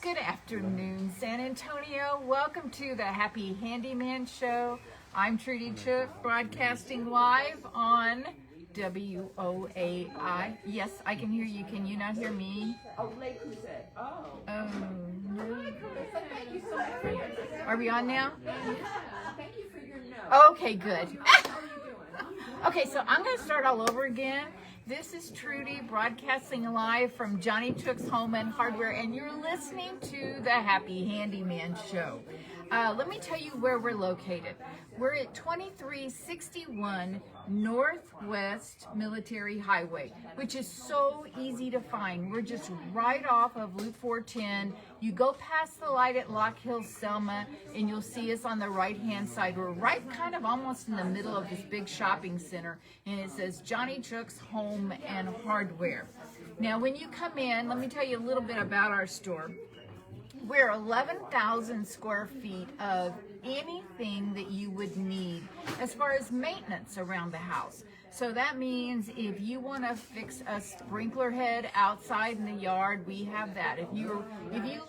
Good afternoon, San Antonio. Welcome to the Happy Handyman Show. I'm Trudy Chook, broadcasting live on WOAI. Yes, I can hear you. Can you not hear me? Oh, Lake Crusade. Oh. Oh, no. Thank you so much for your Are we on now? Thank you for your note. Okay, good. How are you doing? Okay, so I'm going to start all over again. This is Trudy broadcasting live from Johnny Chook's Home and Hardware, and you're listening to the Happy Handyman Show. Let me tell you where we're located. We're at 2361 Northwest Military Highway, which is so easy to find. We're just right off of Loop 410. You go past the light at Lock Hill, Selma, and you'll see us on the right-hand side. We're right kind of almost in the middle of this big shopping center, and it says Johnny Chook's Home and Hardware. Now, when you come in, let me tell you a little bit about our store. We're 11,000 square feet of anything that you would need as far as maintenance around the house. So that means if you want to fix a sprinkler head outside in the yard, we have that. If you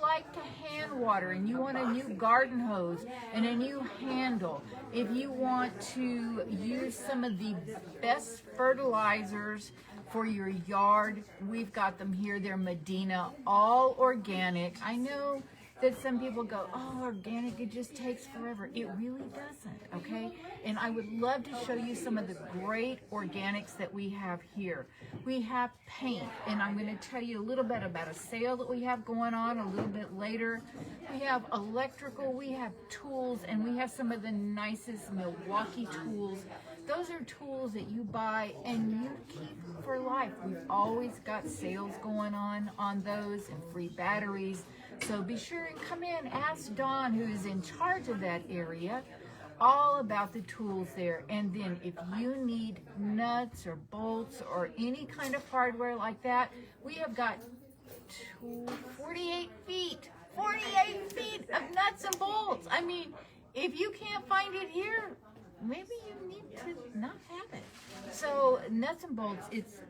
like to hand water and you want a new garden hose and a new handle, if you want to use some of the best fertilizers for your yard, we've got them here. They're Medina, all organic. I know that some people go, oh, organic, it just takes forever. It really doesn't, okay? And I would love to show you some of the great organics that we have here. We have paint, and I'm going to tell you a little bit about a sale that we have going on a little bit later. We have electrical, we have tools, and we have some of the nicest Milwaukee tools. Those are tools that you buy and you keep for life. We've always got sales going on those and free batteries. So be sure and come in, ask Dawn, who is in charge of that area, all about the tools there. And then if you need nuts or bolts or any kind of hardware like that, we have got 48 feet of nuts and bolts. I mean, if you can't find it here, maybe you need to not have it. So nuts and bolts, it's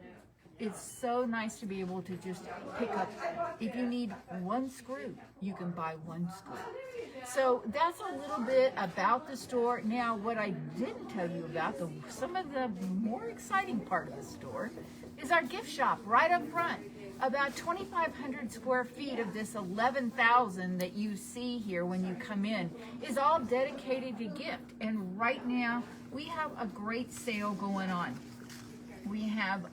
so nice to be able to just pick up. If you need one screw, you can buy one screw. So that's a little bit about the store. Now, what I didn't tell you about, some of the more exciting part of the store, is our gift shop right up front. About 2,500 square feet of this 11,000 that you see here when you come in is all dedicated to gift. And right now, we have a great sale going on. We have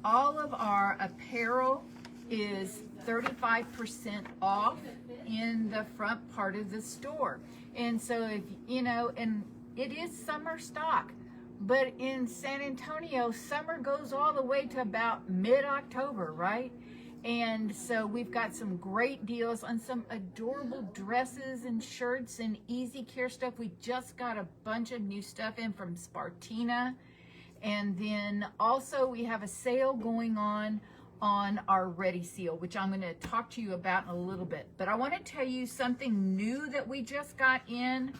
all of our apparel is 35% off in the front part of the store. And so if you know, and it is summer stock, but in San Antonio, summer goes all the way to about mid-October, right? And so we've got some great deals on some adorable dresses and shirts and easy care stuff. We just got a bunch of new stuff in from Spartina. And then also we have a sale going on our Ready Seal, which I'm going to talk to you about in a little bit. But I want to tell you something new that we just got in,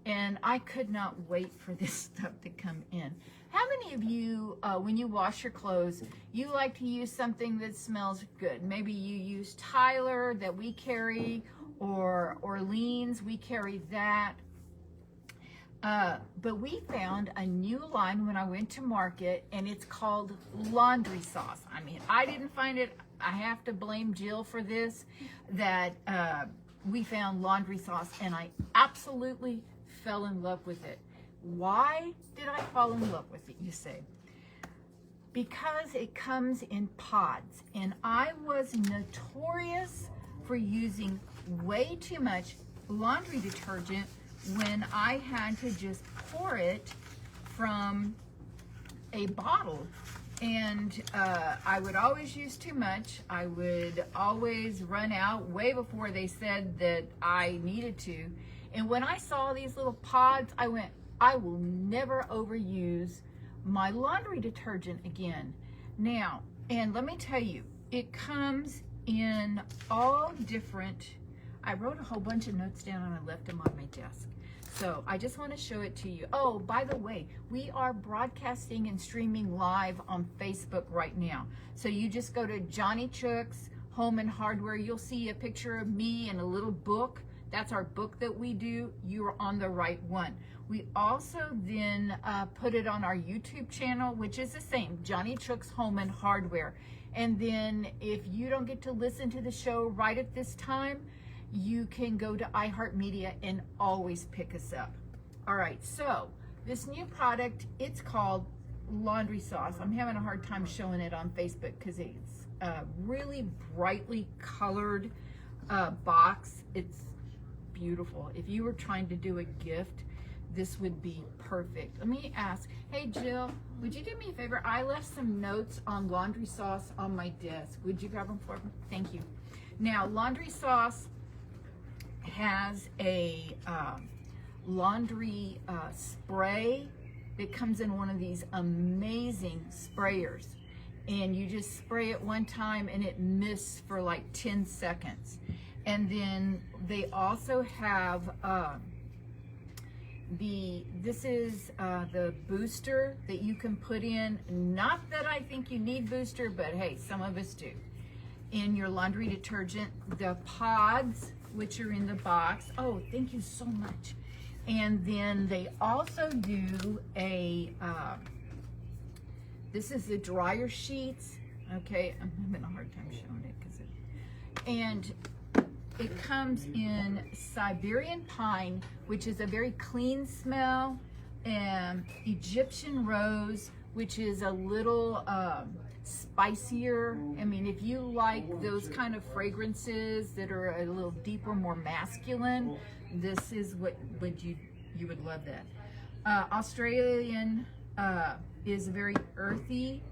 and I could not wait for this stuff to come in. How many of you, when you wash your clothes, you like to use something that smells good? Maybe you use Tyler that we carry, or Orleans, we carry that. But we found a new line when I went to market, and it's called laundry sauce. I mean, I didn't find it. I have to blame Jill for this, that we found laundry sauce, and I absolutely fell in love with it. Why did I fall in love with it, you say? Because it comes in pods, and I was notorious for using way too much laundry detergent when I had to just pour it from a bottle. And I would always use too much. I would always run out way before they said that I needed to. And when I saw these little pods, I went, I will never overuse my laundry detergent again. Now, and let me tell you, it comes in all different, I wrote a whole bunch of notes down and I left them on my desk. So I just want to show it to you. Oh, by the way, we are broadcasting and streaming live on Facebook right now. So you just go to Johnny Chook's Home and Hardware, you'll see a picture of me and a little book. That's our book that we do. You're on the right one. We also then put it on our YouTube channel, which is the same, Johnny Chook's Home and Hardware. And then if you don't get to listen to the show right at this time, you can go to iHeartMedia and always pick us up. All right, so this new product, it's called Laundry Sauce. I'm having a hard time showing it on Facebook because it's a really brightly colored box. It's beautiful. If you were trying to do a gift, this would be perfect. Let me ask, hey Jill, would you do me a favor? I left some notes on Laundry Sauce on my desk. Would you grab them for me? Thank you. Now, Laundry Sauce has a laundry spray that comes in one of these amazing sprayers, and you just spray it one time and it mists for like 10 seconds. And then they also have this is the booster that you can put in. Not that I think you need booster, but hey, some of us do. In your laundry detergent, the pods, which are in the box. Oh, thank you so much. And then they also do a, this is the dryer sheets. Okay, I'm having a hard time showing it because and it comes in Siberian pine, which is a very clean smell, and Egyptian rose, which is a little spicier. I mean, if you like those kind of fragrances that are a little deeper, more masculine, this is what you would love that. Australian is very earthy.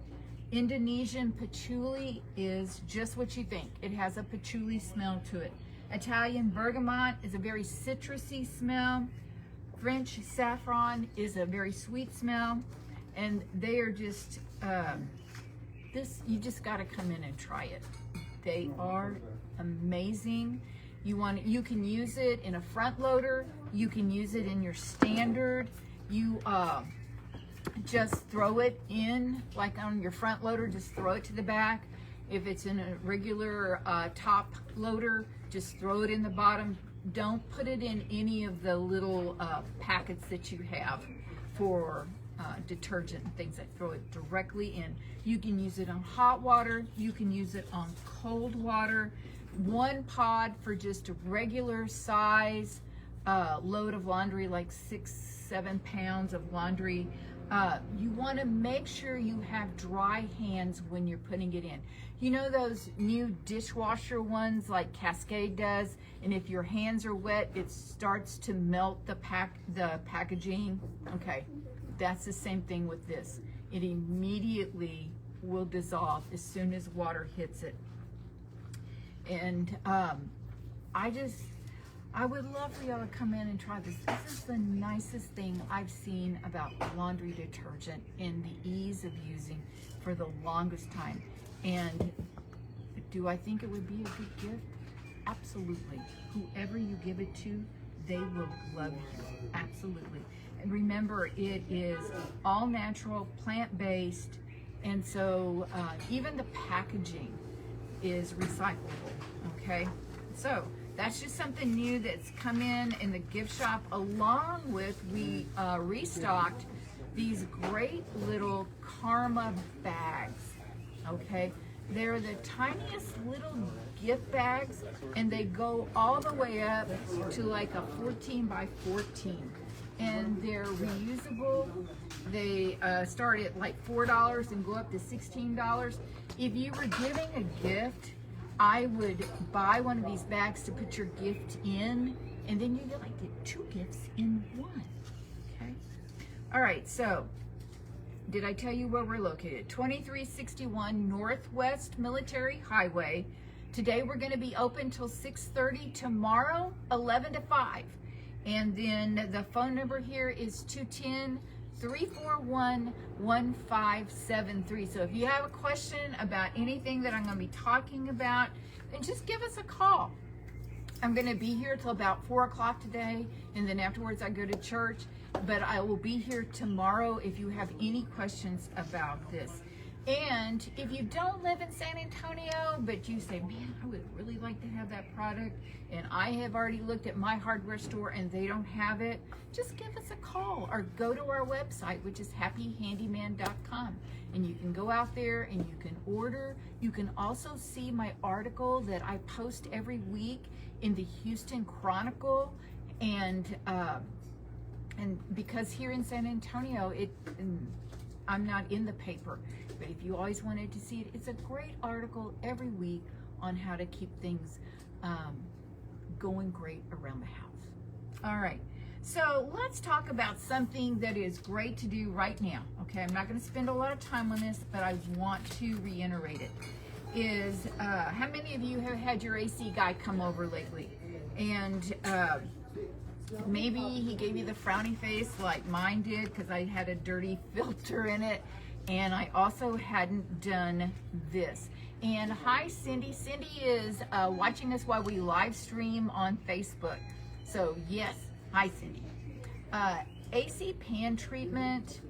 Indonesian patchouli is just what you think. It has a patchouli smell to it. Italian bergamot is a very citrusy smell. French saffron is a very sweet smell. And they are just, you just gotta come in and try it. They are amazing. You can use it in a front loader. You can use it in your standard. You just throw it in, like on your front loader, just throw it to the back. If it's in a regular top loader, just throw it in the bottom. Don't put it in any of the little packets that you have for detergent and things. That throw it directly in. You can use it on hot water. You can use it on cold water. One pod for just a regular size load of laundry, like 6-7 pounds of laundry. You want to make sure you have dry hands when you're putting it in. You know those new dishwasher ones like Cascade does, and if your hands are wet, it starts to melt the packaging. Okay, that's the same thing with this. It immediately will dissolve as soon as water hits it. And I would love for y'all to come in and try this. This is the nicest thing I've seen about laundry detergent and the ease of using for the longest time. And do I think it would be a good gift? Absolutely. Whoever you give it to, they will love you. Absolutely. And remember, it is all natural, plant-based, and so even the packaging is recyclable, okay? So that's just something new that's come in the gift shop, along with we restocked these great little Karma bags, okay? They're the tiniest little gift bags, and they go all the way up to like a 14 by 14. And they're reusable. They start at like $4 and go up to $16. If you were giving a gift, I would buy one of these bags to put your gift in, and then you get like the 2 gifts in one, okay? All right, so did I tell you where we're located? 2361 Northwest Military Highway. Today we're gonna be open till 6:30, tomorrow 11 to 5. And then the phone number here is 210-341-1573. So if you have a question about anything that I'm going to be talking about, then just give us a call. I'm going to be here till about 4 o'clock today, and then afterwards I go to church. But I will be here tomorrow if you have any questions about this. And if you don't live in San Antonio, but you say, man, I would really like to have that product, and I have already looked at my hardware store and they don't have it, just give us a call or go to our website, which is happyhandyman.com. And you can go out there and you can order. You can also see my article that I post every week in the Houston Chronicle. And because here in San Antonio, I'm not in the paper, but if you always wanted to see it, it's a great article every week on how to keep things going great around the house. All right, so let's talk about something that is great to do right now. Okay, I'm not going to spend a lot of time on this, but I want to reiterate it. Is how many of you have had your AC guy come over lately? And maybe he gave you the frowny face like mine did, because I had a dirty filter in it, and I also hadn't done this. And hi, Cindy. Cindy is watching us while we live stream on Facebook. So yes, hi, Cindy. AC pan treatment.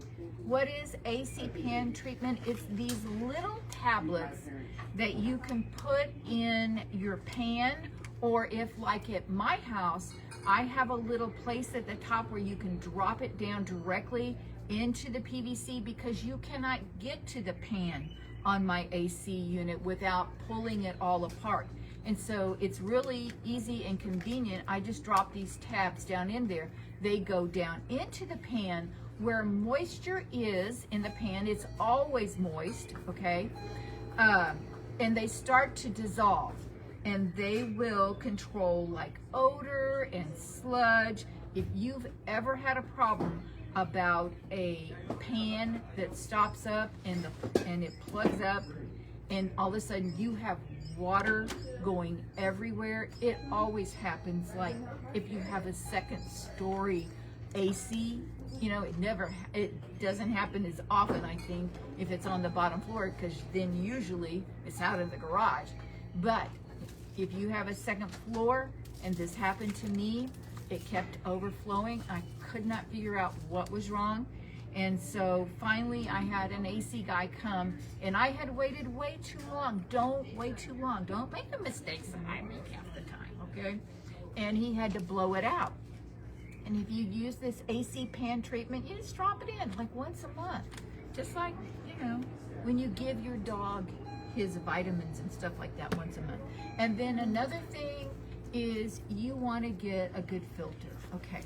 What is AC pan treatment? It's these little tablets that you can put in your pan, or if like at my house, I have a little place at the top where you can drop it down directly into the PVC, because you cannot get to the pan on my AC unit without pulling it all apart. And so it's really easy and convenient. I just drop these tabs down in there. They go down into the pan where moisture is in the pan. It's always moist, okay? And they start to dissolve. And they will control like odor and sludge. If you've ever had a problem about a pan that stops up and it plugs up, and all of a sudden you have water going everywhere, it always happens. Like if you have a second story AC, you know, it doesn't happen as often, I think, if it's on the bottom floor, because then usually it's out of the garage. But if you have a second floor, and this happened to me, it kept overflowing. I could not figure out what was wrong. And so finally I had an AC guy come, and I had waited way too long. Don't wait too long. Don't make the mistakes that I make half the time, okay? And he had to blow it out. And if you use this AC pan treatment, you just drop it in like once a month. Just like, you know, when you give your dog his vitamins and stuff like that once a month. And then another thing is you want to get a good filter. Okay,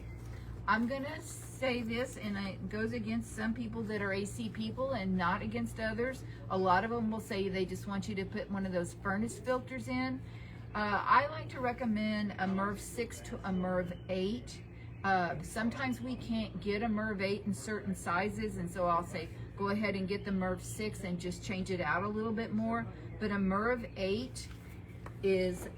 I'm gonna say this, and it goes against some people that are AC people and not against others. A lot of them will say they just want you to put one of those furnace filters in. I like to recommend a Merv 6 to a Merv 8. Sometimes we can't get a Merv 8 in certain sizes, and so I'll say go ahead and get the Merv 6 and just change it out a little bit more. But a Merv 8 is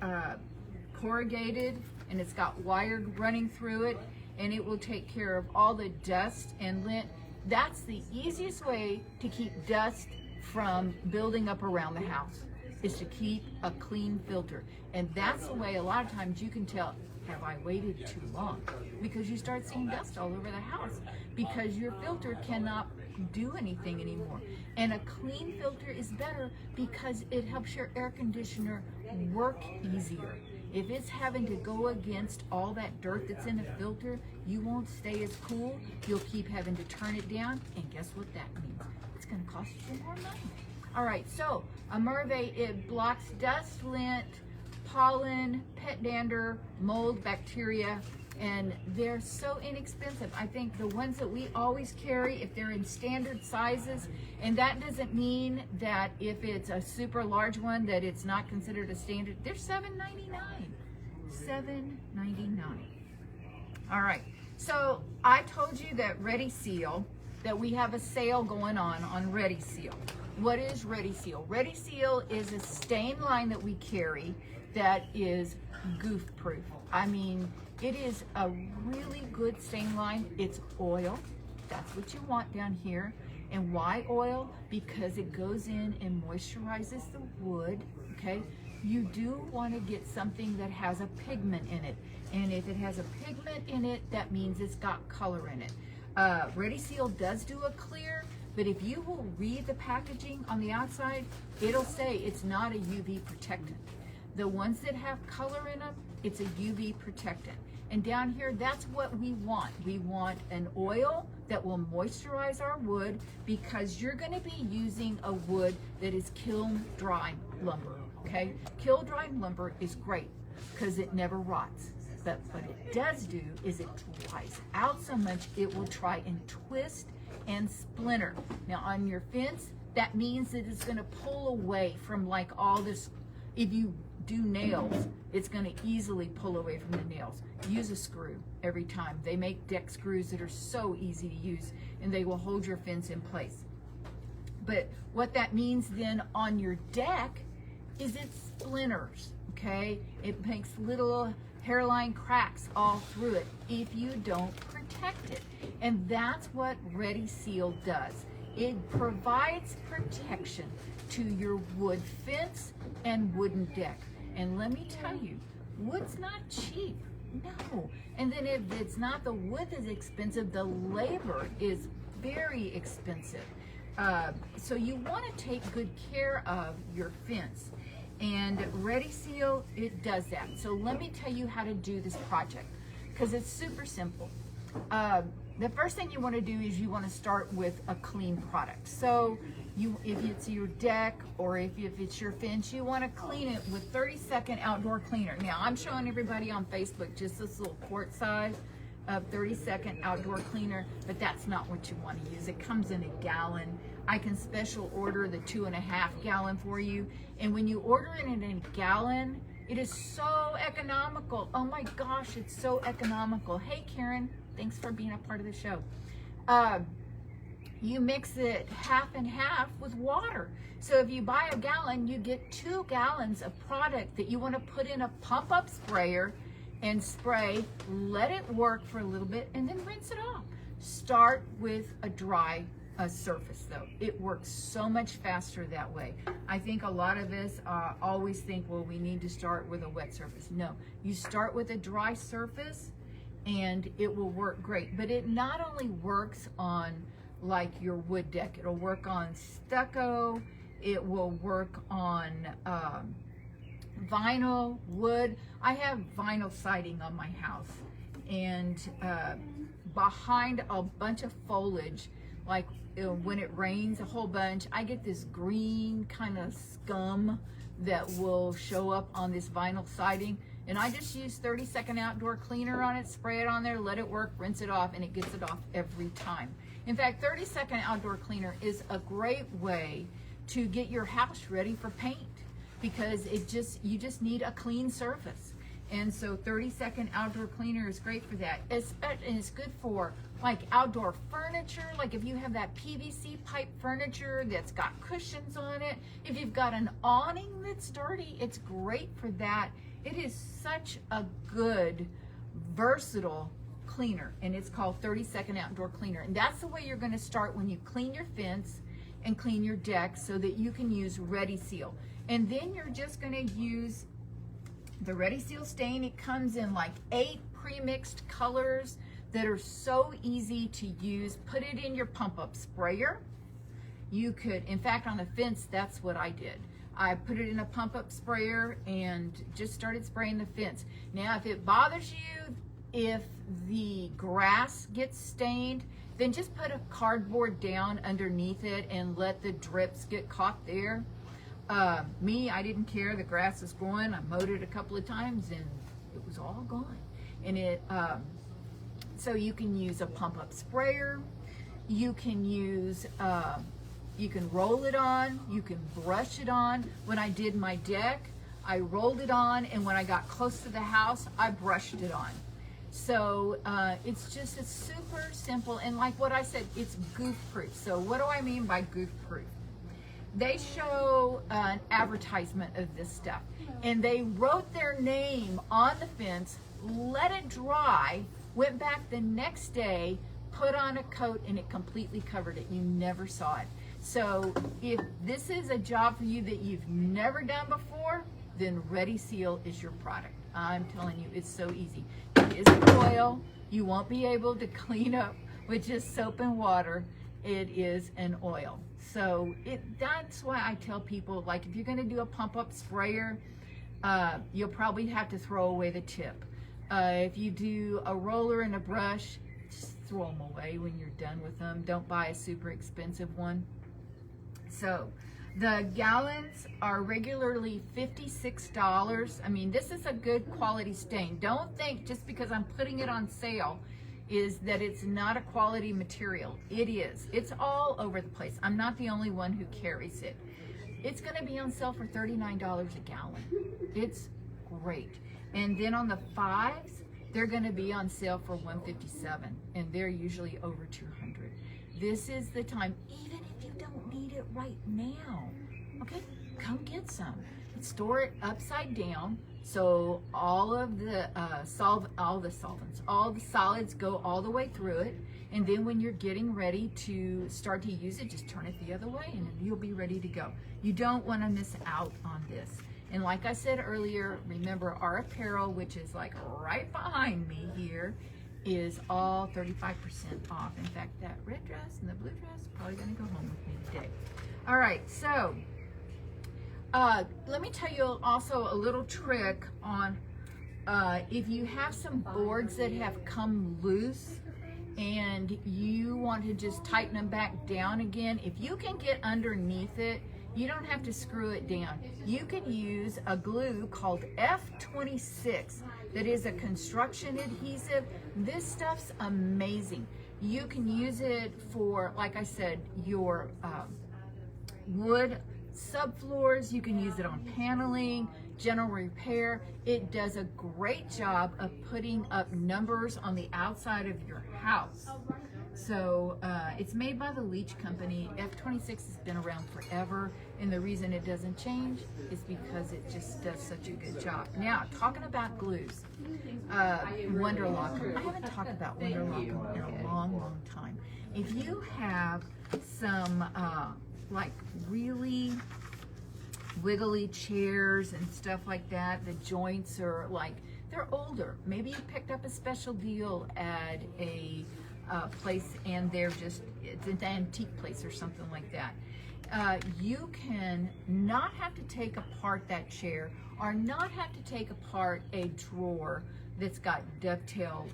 corrugated, and it's got wire running through it, and it will take care of all the dust and lint. That's the easiest way to keep dust from building up around the house, is to keep a clean filter. And that's the way a lot of times you can tell, have I waited too long? Because you start seeing dust all over the house because your filter cannot do anything anymore. And a clean filter is better because it helps your air conditioner work easier. If it's having to go against all that dirt that's in a filter, you won't stay as cool. You'll keep having to turn it down, and guess what that means? It's going to cost you more money. All right, so a Merv 8, it blocks dust, lint, pollen, pet dander, mold, bacteria, and they're so inexpensive. I think the ones that we always carry, if they're in standard sizes, and that doesn't mean that if it's a super large one that it's not considered a standard, they're $7.99. $7.99. All right, so I told you that Ready Seal, that we have a sale going on Ready Seal. What is Ready Seal? Ready Seal is a stain line that we carry that is goof proof. I mean, it is a really good stain line. It's oil. That's what you want down here. And why oil? Because it goes in and moisturizes the wood, okay? You do want to get something that has a pigment in it. And if it has a pigment in it, that means it's got color in it. Ready Seal does do a clear, But if you will read the packaging on the outside, it'll say it's not a UV protectant. The ones that have color in them, it's a UV protectant. And down here, that's what we want. We want an oil that will moisturize our wood, because you're gonna be using a wood that is kiln dry lumber, okay? Kiln dry lumber is great because it never rots. But what it does do is it dries out so much it will try and twist and splinter. Now on your fence, that means that it's gonna pull away from like all this. If you do nails, it's gonna easily pull away from the nails. Use a screw every time. They make deck screws that are so easy to use, and they will hold your fence in place. But what that means then on your deck is it splinters, okay? It makes little hairline cracks all through it if you don't protect it. And that's what Ready Seal does. It provides protection to your wood fence and wooden deck. And let me tell you, wood's not cheap, no. And then if it's not the wood that's expensive, the labor is very expensive. So you want to take good care of your fence. And Ready Seal, it does that. So let me tell you how to do this project, because it's super simple. The first thing you want to do is you want to start with a clean product. So if it's your deck or if it's your fence, you want to clean it with 30-second outdoor cleaner. Now I'm showing everybody on Facebook just this little quart size of 30-second outdoor cleaner, but that's not what you want to use. It comes in a gallon. I can special order the 2.5 gallon for you. And when you order it in a gallon, it is so economical. Oh my gosh, it's so economical. Hey Karen, thanks for being a part of the show. You mix it half and half with water. So if you buy a gallon, you get 2 gallons of product that you want to put in a pump-up sprayer and spray, let it work for a little bit, and then rinse it off. Start with a dry surface though. It works so much faster that way. I think a lot of us always think, well, we need to start with a wet surface. No, you start with a dry surface and it will work great. But it not only works on like your wood deck, it'll work on stucco, it will work on vinyl, wood. I have vinyl siding on my house, and behind a bunch of foliage, like when it rains a whole bunch, I get this green kind of scum that will show up on this vinyl siding, and I just use 30-second outdoor cleaner on it, spray it on there, let it work, rinse it off, and it gets it off every time. In fact, 30-second outdoor cleaner is a great way to get your house ready for paint, because you just need a clean surface. And so 30-second outdoor cleaner is great for that. And it's good for like outdoor furniture, like if you have that PVC pipe furniture that's got cushions on it, if you've got an awning that's dirty, it's great for that. It is such a good, versatile cleaner, and it's called 30-second outdoor cleaner. And that's the way you're gonna start when you clean your fence and clean your deck, so that you can use Ready Seal. And then you're just gonna use the Ready Seal stain. It comes in like 8 pre-mixed colors that are so easy to use. Put it in your pump-up sprayer. You could, in fact, on the fence, that's what I did. I put it in a pump-up sprayer and just started spraying the fence. Now, if it bothers you, if the grass gets stained, then just put a cardboard down underneath it and let the drips get caught there. Me, I didn't care. The grass is growing. I mowed it a couple of times and it was all gone. And so you can use a pump-up sprayer. You can use, you can roll it on. You can brush it on. When I did my deck, I rolled it on, and when I got close to the house, I brushed it on. So it's super simple. And like what I said, it's goof-proof. So what do I mean by goof-proof? They show an advertisement of this stuff, and they wrote their name on the fence, let it dry, went back the next day, put on a coat, and it completely covered it. You never saw it. So if this is a job for you that you've never done before, then Ready Seal is your product. I'm telling you, it's so easy. It isn't oil. You won't be able to clean up with just soap and water. it is an oil. So that's why I tell people, like, if you're going to do a pump-up sprayer, you'll probably have to throw away the tip. If you do a roller and a brush, just throw them away when you're done with them. Don't buy a super expensive one. So the gallons are regularly $56. I mean, this is a good quality stain. Don't think just because I'm putting it on sale is that it's not a quality material. It is. It's all over the place. I'm not the only one who carries it. It's going to be on sale for $39 a gallon. It's great. And then on the 5s, they're going to be on sale for $157, and they're usually over $200. This is the time, even if you don't need it right now, okay, come get some. Store it upside down, so all of the all the solids go all the way through it, and then when you're getting ready to start to use it, just turn it the other way and you'll be ready to go. You don't want to miss out on this. And like I said earlier, remember our apparel, which is like right behind me here, is all 35% off. In fact, that red dress and the blue dress are probably going to go home with me today. All right, so let me tell you also a little trick on if you have some boards that have come loose and you want to just tighten them back down again, if you can get underneath it, you don't have to screw it down. You can use a glue called F26 that is a construction adhesive. This stuff's amazing. You can use it for, like I said, your wood subfloors. You can use it on paneling, general repair. It does a great job of putting up numbers on the outside of your house. So it's made by the Leach Company. F26 has been around forever, and the reason it doesn't change is because it just does such a good job. Now, talking about glues, Wonderlock. I haven't talked about Wonderlock in a long, long time. If you have some like really wiggly chairs and stuff like that, the joints are like, they're older. Maybe you picked up a special deal at a place and they're just, it's an antique place or something like that. You can not have to take apart that chair or not have to take apart a drawer that's got dovetail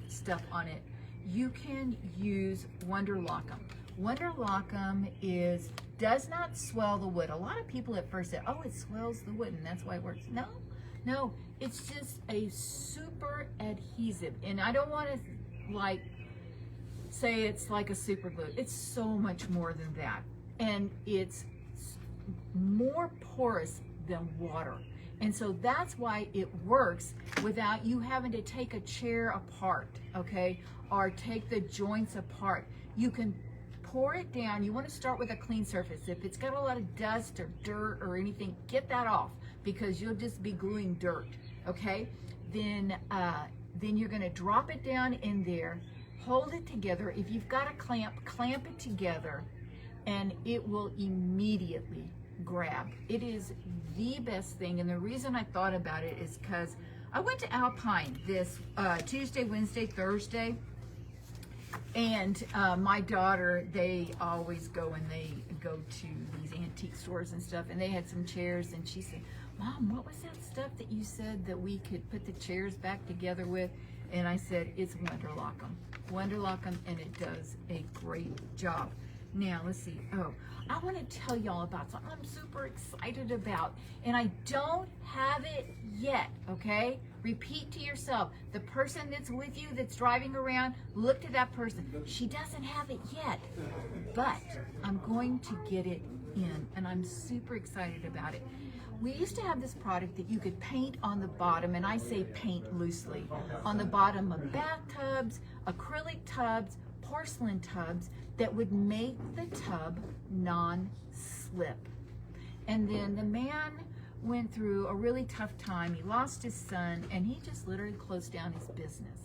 stuff on it. You can use Wonderlock-em. Wonderlock-em does not swell the wood. A lot of people at first say, oh, it swells the wood and that's why it works. No, it's just a super adhesive. And I don't want to like say it's like a super glue. It's so much more than that. And it's more porous than water. And so that's why it works without you having to take a chair apart, okay? Or take the joints apart. You can pour it down. You want to start with a clean surface. If it's got a lot of dust or dirt or anything, get that off because you'll just be gluing dirt, okay? Then you're going to drop it down in there, hold it together. If you've got a clamp it together and it will immediately grab. It is the best thing, and the reason I thought about it is because I went to Alpine this Tuesday, Wednesday, Thursday, and my daughter, they always go and they go to these antique stores and stuff, and they had some chairs, and she said, Mom, what was that stuff that you said that we could put the chairs back together with? And I said, it's Wonderlock-em. Wonderlock-em, and it does a great job. Now, let's see. Oh, I want to tell y'all about something I'm super excited about, and I don't have it yet, okay? Repeat to yourself. The person that's with you, that's driving around, look to that person. She doesn't have it yet, but I'm going to get it in, and I'm super excited about it. We used to have this product that you could paint on the bottom, and I say paint loosely, on the bottom of bathtubs, acrylic tubs, porcelain tubs, that would make the tub non-slip. And then the man went through a really tough time. He lost his son, and he just literally closed down his business.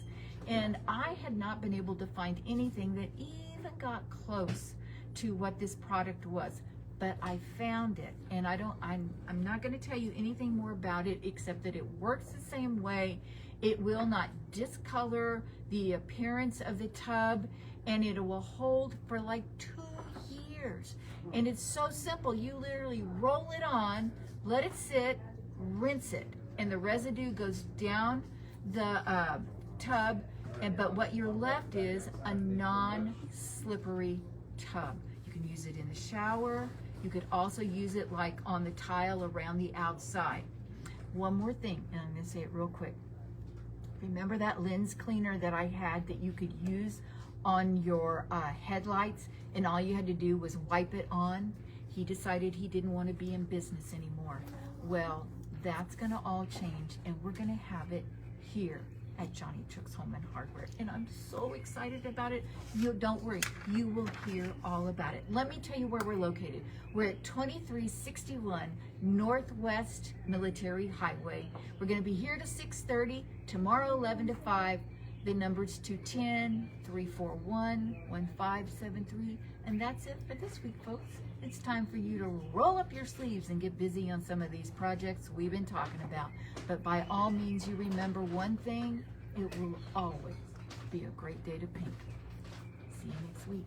And I had not been able to find anything that even got close to what this product was. But I found it, and I'm not going to tell you anything more about it except that it works the same way. It will not discolor the appearance of the tub. and it will hold for like 2 years. And it's so simple. You literally roll it on, let it sit, rinse it, and the residue goes down the tub. But what you're left is a non-slippery tub. You can use it in the shower. You could also use it like on the tile around the outside. One more thing, and I'm going to say it real quick. Remember that lens cleaner that I had that you could use on your headlights, and all you had to do was wipe it on? He decided he didn't want to be in business anymore. Well, that's going to all change, and we're going to have it here at Johnny Chuck's Home and Hardware, and I'm so excited about it. Don't worry, you will hear all about it. Let me tell you where we're located. We're at 2361 Northwest Military Highway. We're going to be here to 6:30, tomorrow 11 to 5. The number's 210-341-1573, and that's it for this week, folks. It's time for you to roll up your sleeves and get busy on some of these projects we've been talking about. But by all means, you remember one thing, it will always be a great day to paint. See you next week.